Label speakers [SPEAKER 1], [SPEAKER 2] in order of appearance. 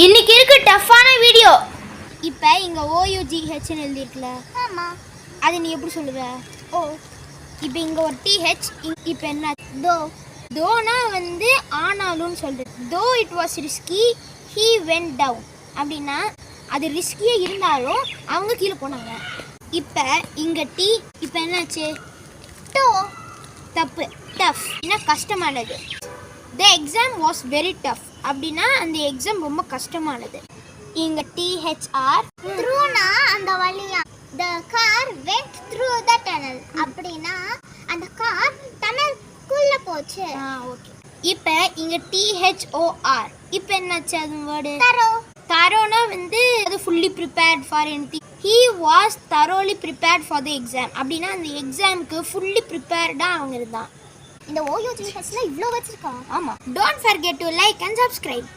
[SPEAKER 1] இன்னைக்கு இருக்கு டஃப்பான வீடியோ. இப்போ இங்கே OUGHன்னு எழுதியிருக்குல்ல,
[SPEAKER 2] ஆமாம்,
[SPEAKER 1] அதை நீ எப்படி சொல்லுவ?
[SPEAKER 2] ஓ.
[SPEAKER 1] இப்போ இங்கே ஒரு TH, இப்போ என்ன? தோனா வந்து ஆனாலும்னு சொல்கிறது. Though it was risky he went down அப்படின்னா அது ரிஸ்கியாக இருந்தாலும் அவங்க கீழே போனாங்க. இப்போ இங்கே டி, இப்போ என்னாச்சு?
[SPEAKER 2] டோ.
[SPEAKER 1] தப்பு. டஃப் என்ன? கஷ்டமானது. The exam was very tough அப்படின்னா அந்த எக்ஸாம் ரொம்ப கஷ்டமானது. இங்கே THR
[SPEAKER 2] த்ரூனா அந்த வழியா. The car went through the tunnel அப்படின்னா அந்த கார் டனல்குள்ள போச்சு.
[SPEAKER 1] ஓகே. இப்போ இங்கே THOR, இப்போ என்னாச்சு? அது வேர்டு
[SPEAKER 2] தரோ.
[SPEAKER 1] தரோனா வந்து அது fully prepared for anything. He was தரோலி prepared for the exam அப்படின்னா அந்த எக்ஸாமுக்கு ஃபுல்லி ப்ரிப்பேர்டாக அவங்க இருந்தான்.
[SPEAKER 2] இந்த OUGHல இவ்வளோ வச்சிருக்கா?
[SPEAKER 1] ஆமாம். Don't forget to like and subscribe.